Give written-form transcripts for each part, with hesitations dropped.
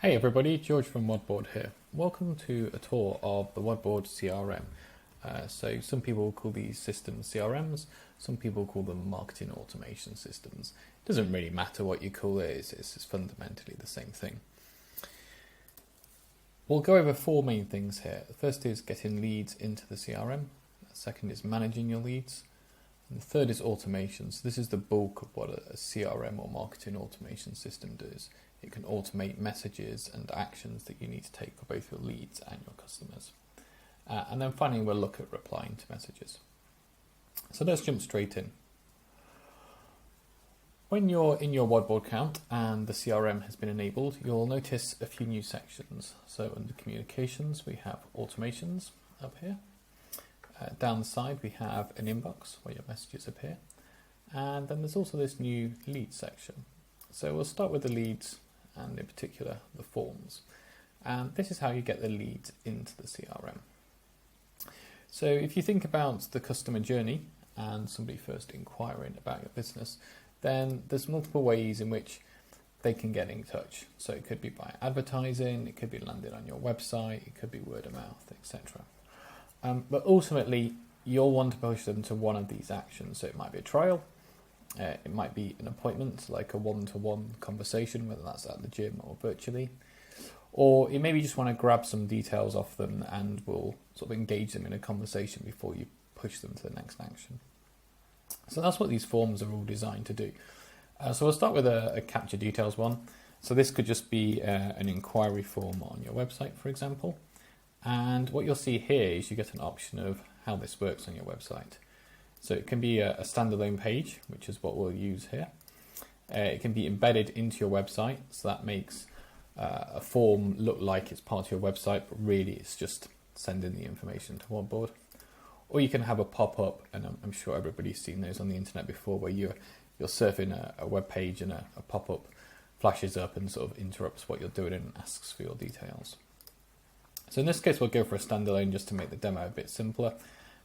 Hey everybody, George from WodBoard here. Welcome to a tour of the WodBoard CRM. So some people call these systems CRMs, some people call them marketing automation systems. It doesn't really matter what you call it, it's fundamentally the same thing. We'll go over four main things here. The first is getting leads into the CRM. The second is managing your leads. And the third is automation. So this is the bulk of what a CRM or marketing automation system does. It can automate messages and actions that you need to take for both your leads and your customers. And then finally, we'll look at replying to messages. So let's jump straight in. When you're in your WodBoard account and the CRM has been enabled, you'll notice a few new sections. So under communications, we have automations up here. Down the side, we have an inbox where your messages appear. And then there's also this new lead section. So we'll start with the leads and in particular the forms. And this is how you get the leads into the CRM. So if you think about the customer journey and somebody first inquiring about your business, then there's multiple ways in which they can get in touch. So it could be by advertising, it could be landing on your website, it could be word of mouth, etc. But ultimately, you'll want to push them to one of these actions. So it might be a trial, it might be an appointment, like a one-to-one conversation, whether that's at the gym or virtually. Or you maybe just want to grab some details off them and will sort of engage them in a conversation before you push them to the next action. So that's what these forms are all designed to do. So we'll start with a capture details one. So this could just be an inquiry form on your website, for example. And what you'll see here is you get an option of how this works on your website. So it can be a standalone page, which is what we'll use here. It can be embedded into your website, so that makes a form look like it's part of your website, but really it's just sending the information to WodBoard. Or you can have a pop-up, and I'm sure everybody's seen those on the internet before, where you're surfing a web page and a pop-up flashes up and sort of interrupts what you're doing and asks for your details. So in this case, we'll go for a standalone just to make the demo a bit simpler.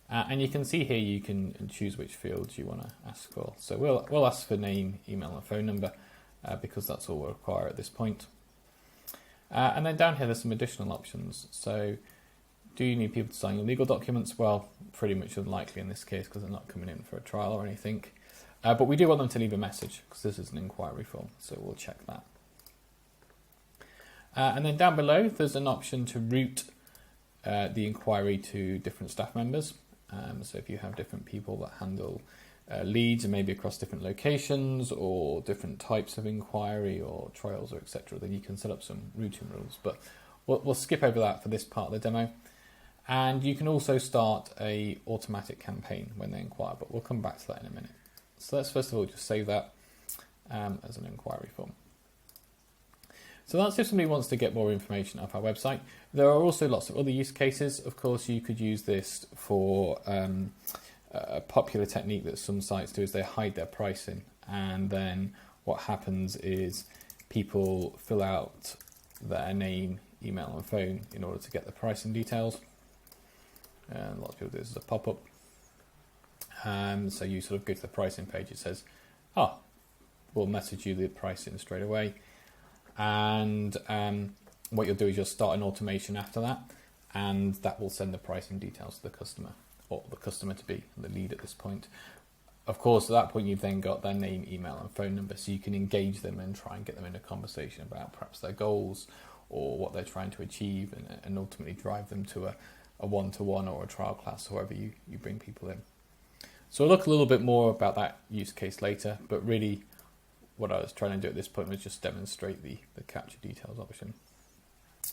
And you can see here you can choose which fields you want to ask for. So we'll ask for name, email and phone number because that's all we'll require at this point. And then down here there's some additional options. So do you need people to sign your legal documents? Well, pretty much unlikely in this case because they're not coming in for a trial or anything. But we do want them to leave a message because this is an inquiry form, so we'll check that. And then down below there's an option to route the inquiry to different staff members. So if you have different people that handle leads and maybe across different locations or different types of inquiry or trials or etc., then you can set up some routing rules. But we'll skip over that for this part of the demo. And you can also start a automatic campaign when they inquire, but we'll come back to that in a minute. So let's first of all just save that as an inquiry form. So that's if somebody wants to get more information off our website. There are also lots of other use cases. Of course, you could use this for a popular technique that some sites do is they hide their pricing. And then what happens is people fill out their name, email and phone in order to get the pricing details. And lots of people do this as a pop-up. So you sort of go to the pricing page. It says, we'll message you the pricing straight away. And what you'll do is you'll start an automation after that, and that will send the pricing details to the customer, or the customer to be the lead at this point. Of course, at that point you've then got their name, email and phone number, so you can engage them and try and get them in a conversation about perhaps their goals or what they're trying to achieve, and ultimately drive them to a one-to-one or a trial class, however you bring people in. So we'll look a little bit more about that use case later, but really what I was trying to do at this point was just demonstrate the capture details option.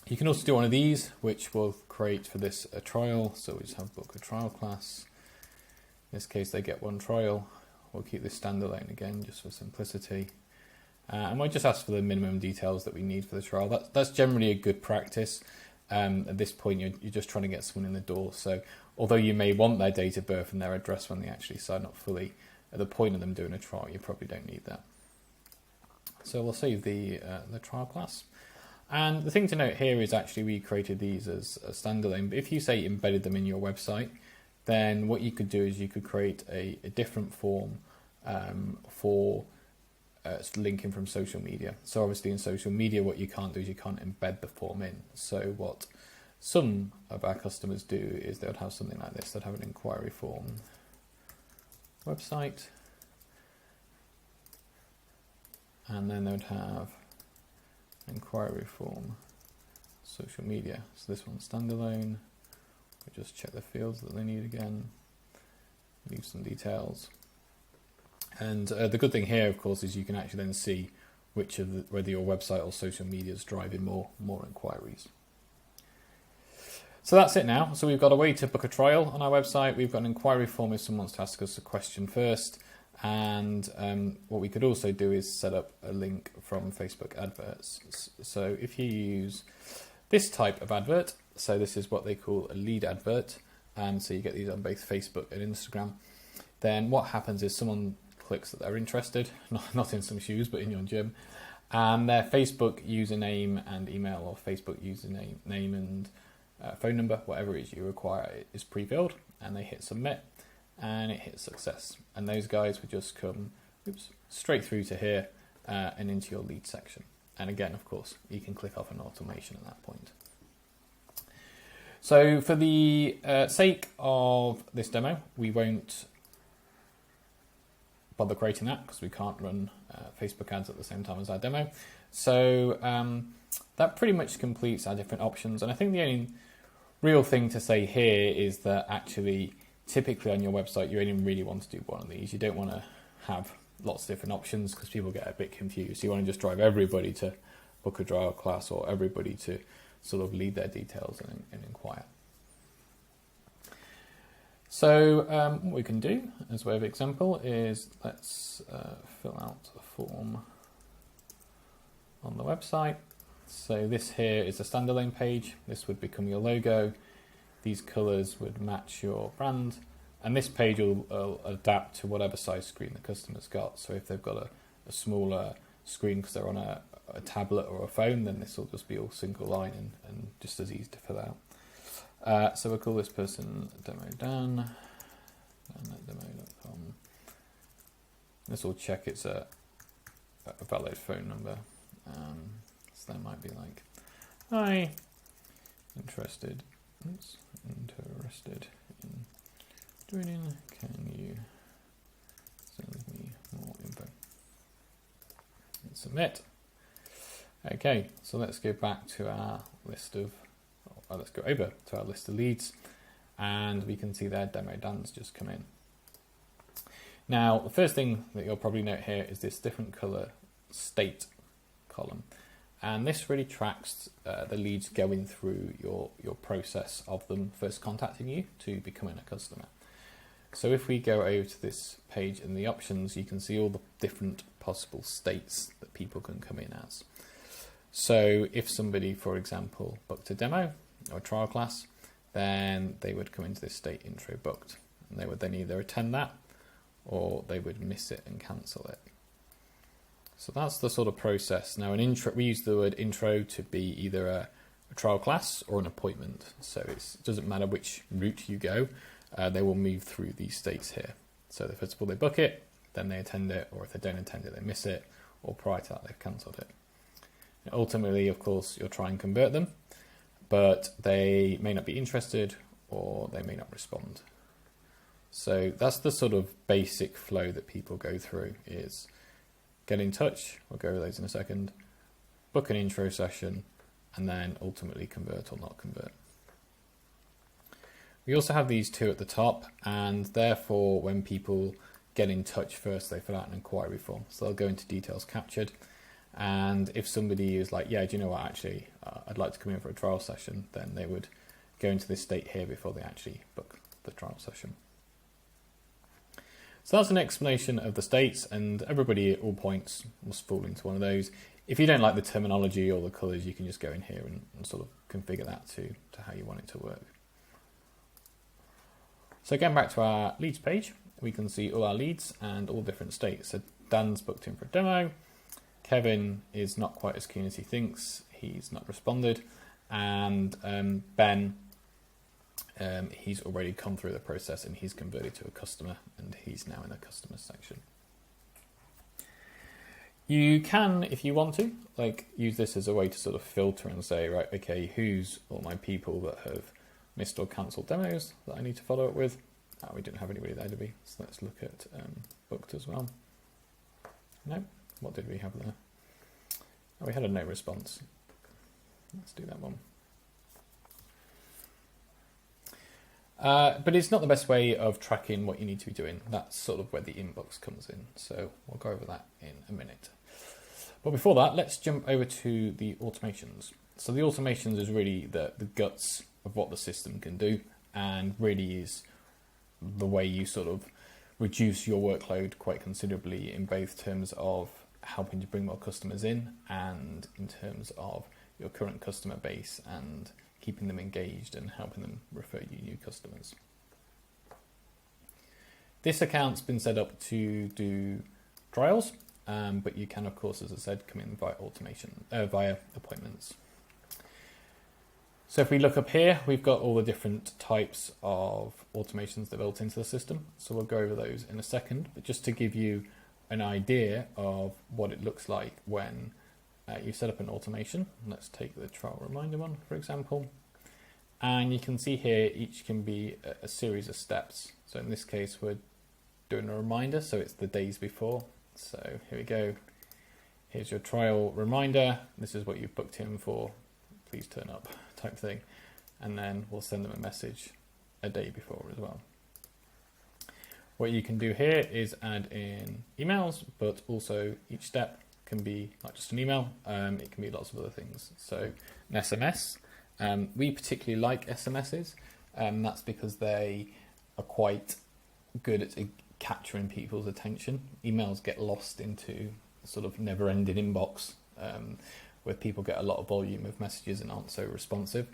You can also do one of these, which will create for this a trial. So we just have book a trial class. In this case, they get one trial. We'll keep this standalone again, just for simplicity. And we'll just ask for the minimum details that we need for the trial. That's generally a good practice. At this point, you're just trying to get someone in the door. So although you may want their date of birth and their address when they actually sign up fully, at the point of them doing a trial, you probably don't need that. So we'll save the trial class. And the thing to note here is actually we created these as a standalone. But if you say embedded them in your website, then what you could do is you could create a different form for linking from social media. So obviously in social media, what you can't do is you can't embed the form in. So what some of our customers do is they would have something like this. They'd have an inquiry form website, and then they would have inquiry form social media. So this one's standalone. We just check the fields that they need again, leave some details. And the good thing here, of course, is you can actually then see whether your website or social media is driving more inquiries. So that's it now. So we've got a way to book a trial on our website. We've got an inquiry form if someone wants to ask us a question first. And what we could also do is set up a link from Facebook adverts. So if you use this type of advert, so this is what they call a lead advert, so you get these on both Facebook and Instagram, then what happens is someone clicks that they're interested, not in some shoes, but in your gym, and their Facebook username and email, or Facebook username and phone number, whatever it is you require, is pre-filled, and they hit submit, and it hits success. And those guys would just come straight through to here and into your lead section. And again, of course, you can click off an automation at that point. So for the sake of this demo, we won't bother creating that because we can't run Facebook ads at the same time as our demo. So that pretty much completes our different options. And I think the only real thing to say here is that actually, typically on your website, you only really want to do one of these. You don't want to have lots of different options because people get a bit confused. You want to just drive everybody to book a trial class or everybody to sort of leave their details and inquire. So what we can do as a way of example is let's fill out a form on the website. So this here is a standalone page. This would become your logo. These colors would match your brand. And this page will adapt to whatever size screen the customer's got. So if they've got a smaller screen because they're on a tablet or a phone, then this will just be all single line and just as easy to fill out. So we'll call this person Demo Dan at demo.com. This will check it's a valid phone number. So that might be like, hi, interested in joining, can you send me more info? And submit. Okay, so let's go back to our list of, let's go over to our list of leads, and we can see their demo Dan's just come in. Now, the first thing that you'll probably note here is this different color state column. And this really tracks the leads going through your process of them first contacting you to becoming a customer. So if we go over to this page in the options, you can see all the different possible states that people can come in as. So if somebody, for example, booked a demo or a trial class, then they would come into this state intro booked. And they would then either attend that or they would miss it and cancel it. So that's the sort of process. Now, we use the word intro to be either a trial class or an appointment. So it doesn't matter which route you go, they will move through these states here. So first of all, they book it, then they attend it, or if they don't attend it, they miss it, or prior to that, they've cancelled it. Now, ultimately, of course, you'll try and convert them, but they may not be interested or they may not respond. So that's the sort of basic flow that people go through is get in touch, we'll go over those in a second, book an intro session, and then ultimately convert or not convert. We also have these two at the top, and therefore when people get in touch first, they fill out an inquiry form. So they'll go into details captured, and if somebody is like, yeah, do you know what, actually, I'd like to come in for a trial session, then they would go into this state here before they actually book the trial session. So that's an explanation of the states, and everybody at all points must fall into one of those. If you don't like the terminology or the colours, you can just go in here and sort of configure that to how you want it to work. So going back to our leads page, we can see all our leads and all different states. So Dan's booked in for a demo. Kevin is not quite as keen as he thinks. He's not responded. And Ben, he's already come through the process and he's converted to a customer and he's now in the customer section. You can, if you want to, like use this as a way to sort of filter and say, right, okay, who's all my people that have missed or cancelled demos that I need to follow up with. We didn't have anybody there, did we? So let's look at booked as well. No, what did we have there? Oh, we had a no response. Let's do that one. But it's not the best way of tracking what you need to be doing. That's sort of where the inbox comes in. So we'll go over that in a minute. But before that, let's jump over to the automations. So the automations is really the guts of what the system can do, and really is the way you sort of reduce your workload quite considerably in both terms of helping to bring more customers in and in terms of your current customer base and keeping them engaged and helping them refer you new customers. This account's been set up to do trials, but you can, of course, as I said, come in via automation, via appointments. So if we look up here, we've got all the different types of automations that are built into the system. So we'll go over those in a second, but just to give you an idea of what it looks like when you set up an automation. Let's take the trial reminder one, for example. And you can see here, each can be a series of steps. So in this case, we're doing a reminder, so it's the days before. So here we go. Here's your trial reminder. This is what you've booked in for. Please turn up type thing. And then we'll send them a message a day before as well. What you can do here is add in emails, but also each step can be not just an email, it can be lots of other things. So an SMS, we particularly like SMSs, that's because they are quite good at capturing people's attention. Emails get lost into a sort of never-ending inbox where people get a lot of volume of messages and aren't so responsive.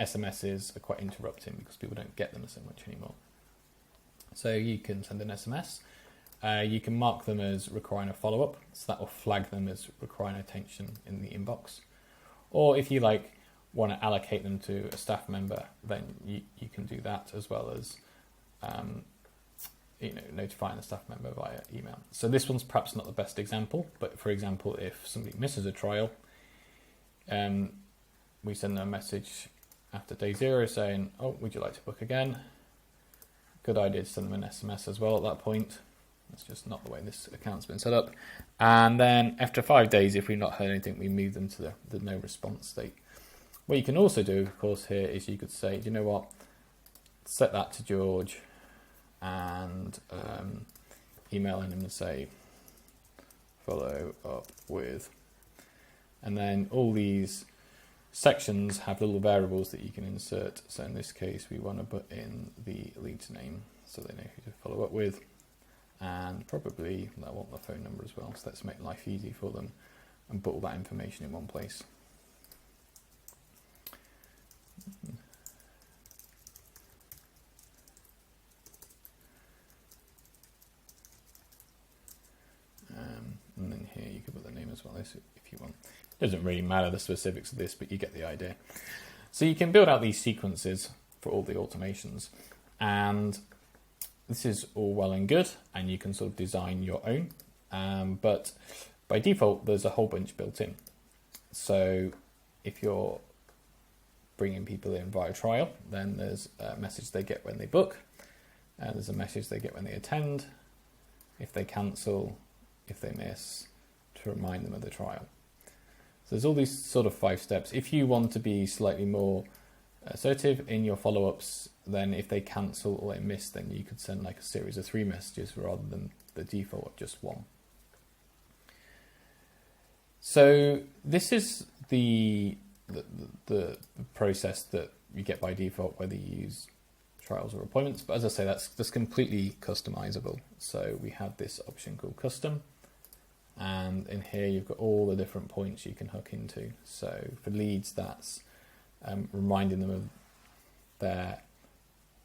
SMSs are quite interrupting because people don't get them so much anymore. So you can send an SMS. You can mark them as requiring a follow-up, so that will flag them as requiring attention in the inbox. Or if you want to allocate them to a staff member, then you can do that as well as notifying the staff member via email. So this one's perhaps not the best example, but for example, if somebody misses a trial, we send them a message after day 0 saying, oh, would you like to book again? Good idea to send them an SMS as well at that point. That's just not the way this account's been set up. And then after 5 days, if we've not heard anything, we move them to the no response state. What you can also do, of course, here is you could say, do you know what, set that to George and email him and say, follow up with. And then all these sections have little variables that you can insert. So in this case, we want to put in the lead's name so they know who to follow up with. And probably I want the phone number as well. So let's make life easy for them and put all that information in one place. And then here you can put the name as well if you want. It doesn't really matter the specifics of this, but you get the idea. So you can build out these sequences for all the automations, and this is all well and good, and you can sort of design your own, but by default there's a whole bunch built in. So if you're bringing people in via trial, then there's a message they get when they book, there's a message they get when they attend, if they cancel, if they miss, to remind them of the trial. So there's all these sort of 5 steps. If you want to be slightly more assertive in your follow-ups, then if they cancel or they miss, then you could send like a series of 3 messages rather than the default of just 1. So this is the process that you get by default, whether you use trials or appointments. But as I say, that's completely customizable. So we have this option called custom. And in here, you've got all the different points you can hook into. So for leads, that's reminding them of their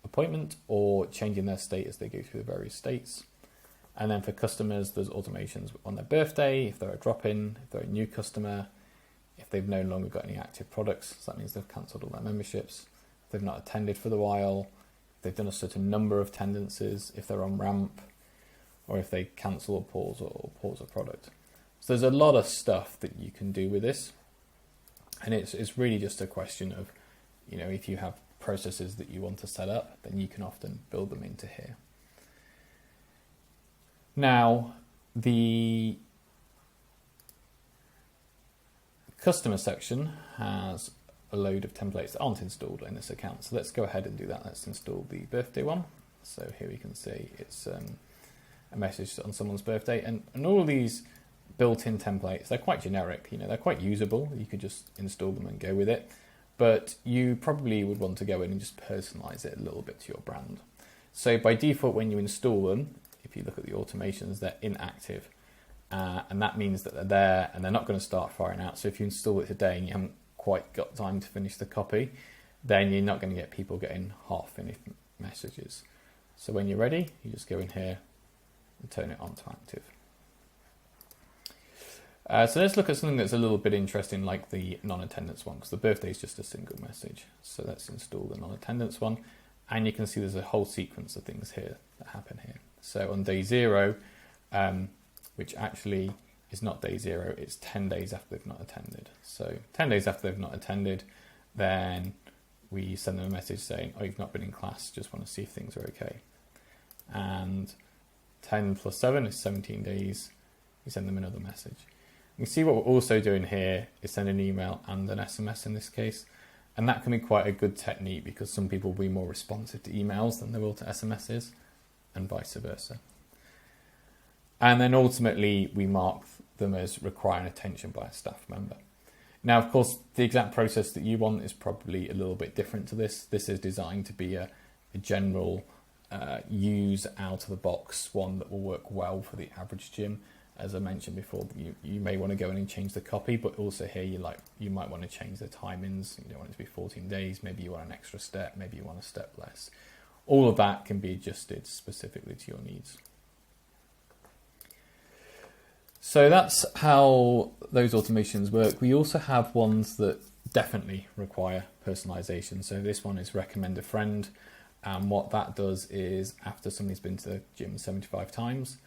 appointment or changing their state as they go through the various states. And then for customers, there's automations on their birthday, if they're a drop-in, if they're a new customer, if they've no longer got any active products, so that means they've cancelled all their memberships, if they've not attended for the while, if they've done a certain number of attendances, if they're on ramp, or if they cancel or pause a product. So there's a lot of stuff that you can do with this, and it's really just a question of, if you have processes that you want to set up, then you can often build them into here. Now, the customer section has a load of templates that aren't installed in this account. So let's go ahead and do that. Let's install the birthday one. So here we can see it's a message on someone's birthday, and all of these built-in templates, they're quite generic, they're quite usable. You could just install them and go with it, but you probably would want to go in and just personalize it a little bit to your brand. So by default, when you install them, if you look at the automations, they're inactive. And that means that they're there and they're not going to start firing out. So if you install it today and you haven't quite got time to finish the copy, then you're not going to get people getting half-finished messages. So when you're ready, you just go in here and turn it on to active. So let's look at something that's a little bit interesting, like the non-attendance one, because the birthday is just a single message. So let's install the non-attendance one, and you can see there's a whole sequence of things here that happen here. So on day 0, which actually is not day 0, it's 10 days after they've not attended. So 10 days after they've not attended, then we send them a message saying, oh, you've not been in class, just want to see if things are okay. And 10 plus 7 is 17 days, we send them another message. You can see what we're also doing here is send an email and an SMS in this case. And that can be quite a good technique because some people will be more responsive to emails than they will to SMSs, and vice versa. And then ultimately we mark them as requiring attention by a staff member. Now, of course, the exact process that you want is probably a little bit different to this. This is designed to be a general use out of the box one that will work well for the average gym. As I mentioned before, you may want to go in and change the copy, but also here you might want to change the timings. You don't want it to be 14 days. Maybe you want an extra step. Maybe you want a step less. All of that can be adjusted specifically to your needs. So that's how those automations work. We also have ones that definitely require personalization. So this one is recommend a friend. And what that does is after somebody's been to the gym 75 times,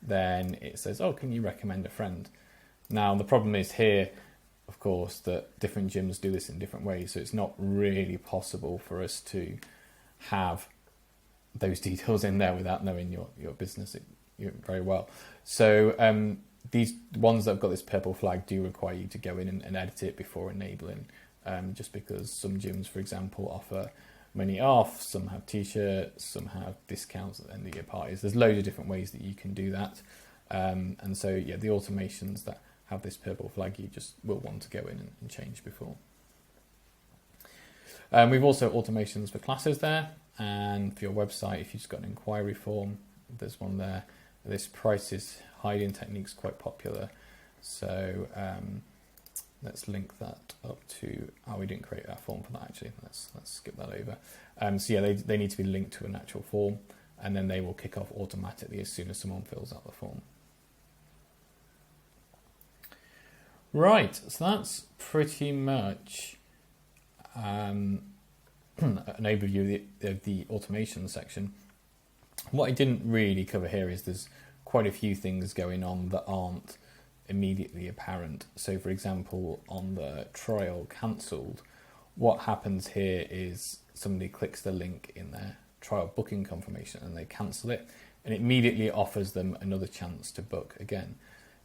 then it says, oh, can you recommend a friend? Now, the problem is here, of course, that different gyms do this in different ways. So it's not really possible for us to have those details in there without knowing your business very well. So these ones that have got this purple flag do require you to go in and edit it before enabling, just because some gyms, for example, offer money off, some have t-shirts, some have discounts at the end of year parties. There's loads of different ways that you can do that. And so, yeah, the automations that have this purple flag, you just will want to go in and change before. We've also automations for classes there, and for your website, if you've just got an inquiry form, there's one there. This prices hiding technique is quite popular. So let's link that up to, we didn't create that form for that actually. Let's skip that over. So yeah, they need to be linked to an actual form, and then they will kick off automatically as soon as someone fills out the form. Right, so that's pretty much an overview of the automation section. What I didn't really cover here is there's quite a few things going on that aren't immediately apparent. So for example, on the trial cancelled, what happens here is somebody clicks the link in their trial booking confirmation and they cancel it, and it immediately offers them another chance to book again.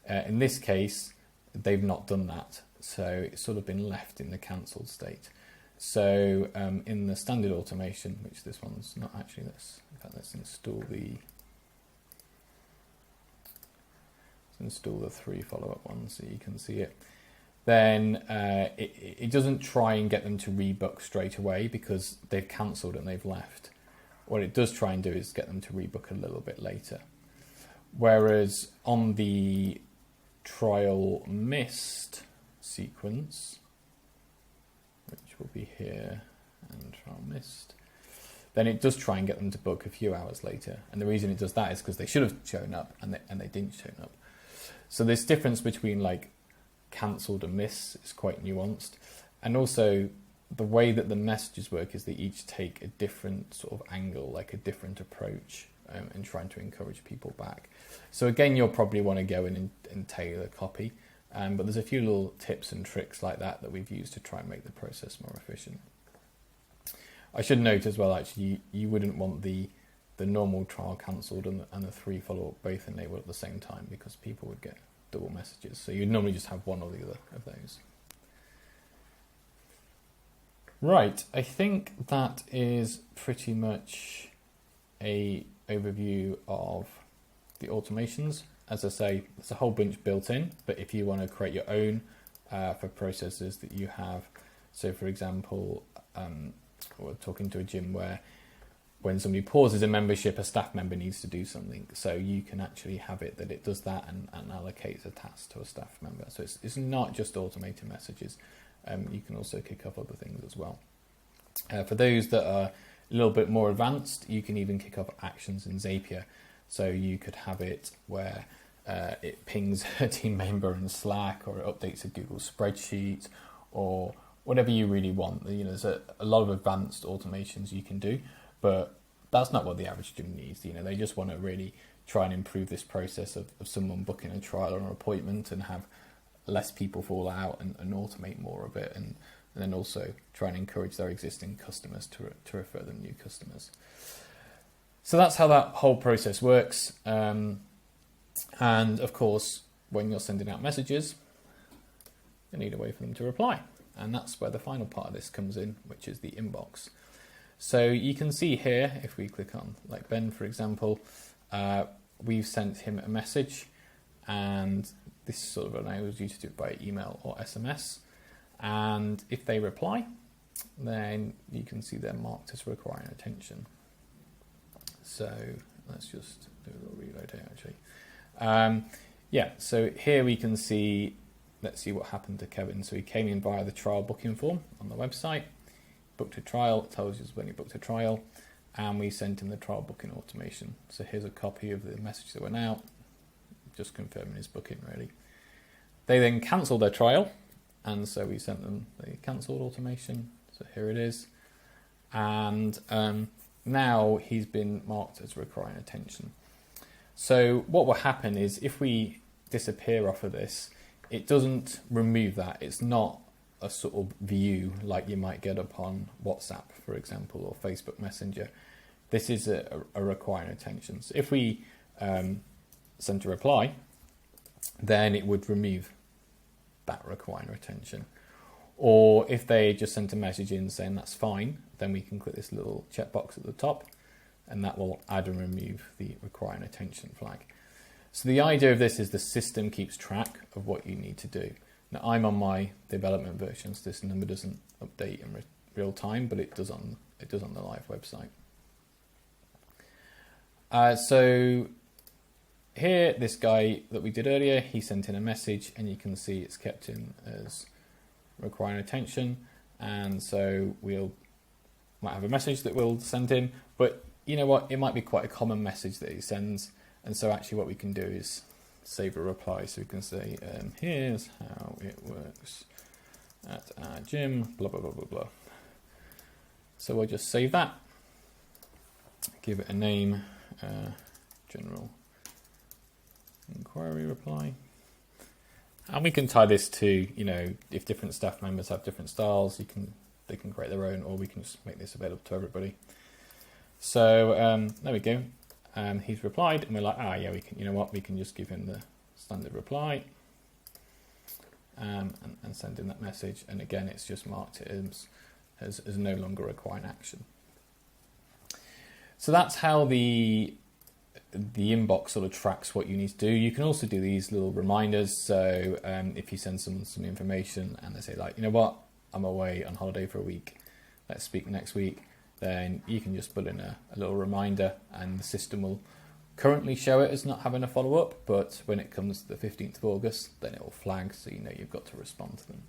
In this case, they've not done that, so it's sort of been left in the cancelled state. So in the standard automation, which this one's not actually, let's install the 3 follow-up ones so you can see it. Then it doesn't try and get them to rebook straight away because they've cancelled and they've left. What it does try and do is get them to rebook a little bit later. Whereas on the trial missed sequence, which will be here, and trial missed, then it does try and get them to book a few hours later. And the reason it does that is because they should have shown up and they didn't show up. So this difference between like cancelled and miss is quite nuanced. And also the way that the messages work is they each take a different sort of angle, like a different approach and trying to encourage people back. So again, you'll probably want to go in and tailor copy, but there's a few little tips and tricks like that we've used to try and make the process more efficient. I should note as well, actually, you wouldn't want the normal trial cancelled and the 3 follow-up both enabled at the same time, because people would get double messages. So you'd normally just have one or the other of those. Right, I think that is pretty much a overview of the automations. As I say, there's a whole bunch built in, but if you want to create your own for processes that you have, so for example, we're talking to a gym where when somebody pauses a membership, a staff member needs to do something, so you can actually have it that it does that and allocates a task to a staff member. So it's not just automated messages. You can also kick off other things as well. For those that are a little bit more advanced, you can even kick off actions in Zapier. So you could have it where it pings a team member in Slack, or it updates a Google spreadsheet, or whatever you really want. There's a lot of advanced automations you can do, but that's not what the average gym needs. They just want to really try and improve this process of someone booking a trial or an appointment and have less people fall out and automate more of it, and then also try and encourage their existing customers to refer them new customers. So that's how that whole process works. And of course, when you're sending out messages, you need a way for them to reply. And that's where the final part of this comes in, which is the inbox. So you can see here, if we click on, like Ben, for example, we've sent him a message, and this sort of allows you to do it by email or SMS. And if they reply, then you can see they're marked as requiring attention. So let's just do a little reload here, actually. So here we can see, let's see what happened to Kevin. So he came in via the trial booking form on the website, booked a trial, it tells you when he booked a trial, and we sent him the trial booking automation. So here's a copy of the message that went out, just confirming his booking really. They then cancelled their trial, and so we sent them the cancelled automation. So here it is. And now he's been marked as requiring attention. So what will happen is if we disappear off of this, it doesn't remove that. It's not a sort of view like you might get upon WhatsApp, for example, or Facebook Messenger. This is a requiring attention. So if we send a reply, then it would remove that requiring attention. Or if they just sent a message in saying that's fine, then we can click this little checkbox at the top, and that will add and remove the requiring attention flag. So the idea of this is the system keeps track of what you need to do. Now I'm on my development version, so this number doesn't update in real time, but it does on the live website. So here, this guy that we did earlier, he sent in a message, and you can see it's kept in as requiring attention. And so might have a message that we'll send him, but you know what? It might be quite a common message that he sends. And so actually what we can do is save a reply. So we can say, here's how it works at our gym, blah, blah, blah, blah, blah. So we'll just save that, give it a name, general inquiry reply. And we can tie this to, if different staff members have different styles, they can create their own, or we can just make this available to everybody. So there we go. He's replied, and we're like, we can, we can just give him the standard reply and send him that message. And again, it's just marked it as no longer requiring action. So that's how the inbox sort of tracks what you need to do. You can also do these little reminders. So if you send someone some information and they say like, I'm away on holiday for a week, let's speak next week, then you can just put in a little reminder, and the system will currently show it as not having a follow-up, but when it comes to the 15th of August, then it will flag, so you've got to respond to them.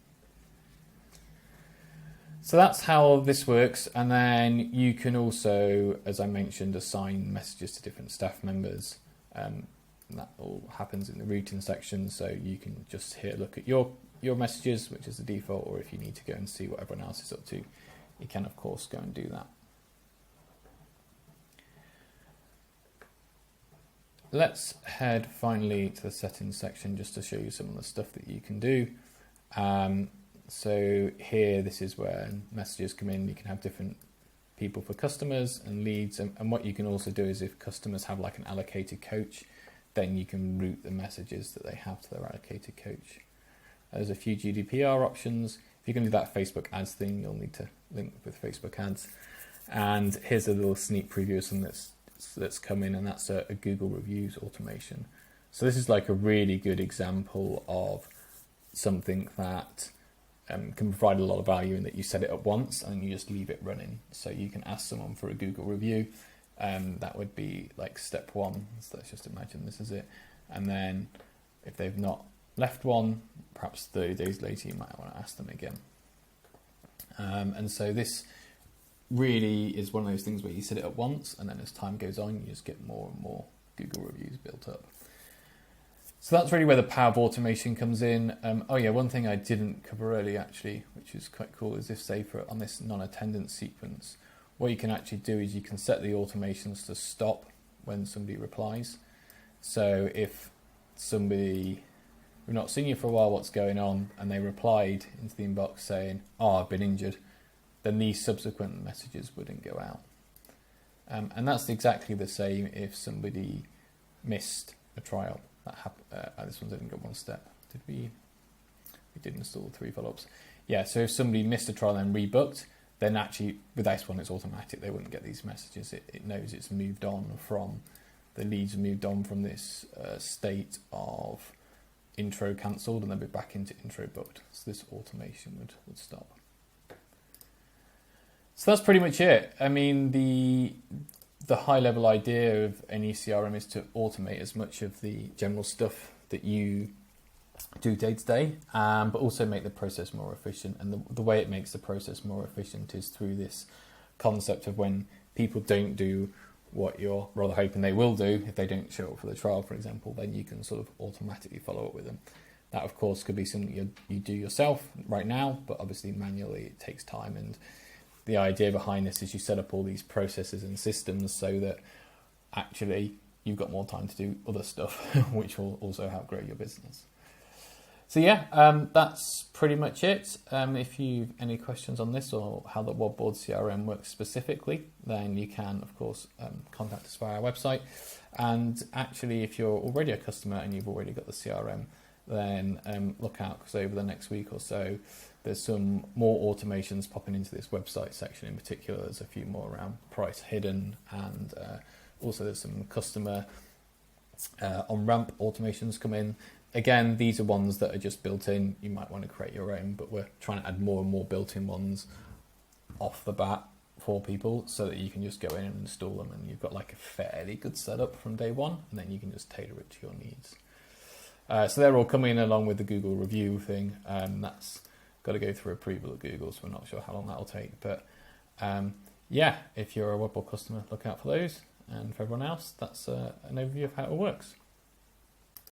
So that's how this works, and then you can also, as I mentioned, assign messages to different staff members. That all happens in the routing section, so you can just here look at your messages, which is the default, or if you need to go and see what everyone else is up to, you can of course go and do that. let's head finally to the settings section just to show you some of the stuff that you can do. So here, this is where messages come in. You can have different people for customers and leads. And what you can also do is if customers have like an allocated coach, then you can route the messages that they have to their allocated coach. There's a few GDPR options. If you're going to do that Facebook ads thing, you'll need to link with Facebook ads. And here's a little sneak preview of something that's come in, and that's a Google reviews automation. So this is like a really good example of something that can provide a lot of value in that you set it up once and you just leave it running. So you can ask someone for a Google review. That would be like step one. So let's just imagine this is it. And then if they've not left one, perhaps 30 days later, you might want to ask them again. And so this really is one of those things where you set it up once, and then as time goes on, you just get more and more Google reviews built up. So that's really where the power of automation comes in. Oh yeah, one thing I didn't cover earlier actually, which is quite cool, is if say on this non-attendance sequence, what you can actually do is you can set the automations to stop when somebody replies. So if somebody, we've not seen you for a while, what's going on, and they replied into the inbox saying, oh, I've been injured, then these subsequent messages wouldn't go out. And that's exactly the same if somebody missed a trial. That this one's only got one step. Did we did install 3 follow-ups. Yeah, so if somebody missed a trial and rebooked, then actually with this one it's automatic. They wouldn't get these messages. It knows it's moved on from, the leads moved on from this state of intro cancelled, and they'll be back into intro booked. So this automation would stop. So that's pretty much it. I mean, the high level idea of any CRM is to automate as much of the general stuff that you do day to day, but also make the process more efficient. And the way it makes the process more efficient is through this concept of when people don't do what you're rather hoping they will do, if they don't show up for the trial, for example, then you can sort of automatically follow up with them. That, of course, could be something you do yourself right now, but obviously manually it takes time. And the idea behind this is you set up all these processes and systems so that actually you've got more time to do other stuff, which will also help grow your business. So yeah, that's pretty much it. If you've any questions on this or how the WodBoard CRM works specifically, then you can, of course, contact us via our website. And actually, if you're already a customer and you've already got the CRM, then look out, because over the next week or so, there's some more automations popping into this website section in particular. There's a few more around price hidden, and also there's some customer on-ramp automations come in. Again, these are ones that are just built in. You might want to create your own, but we're trying to add more and more built-in ones off the bat for people so that you can just go in and install them, and you've got like a fairly good setup from day one, and then you can just tailor it to your needs. So they're all coming along with the Google review thing. That's got to go through approval at Google, so we're not sure how long that'll take. But yeah, if you're a WodBoard customer, look out for those. And for everyone else, that's an overview of how it all works.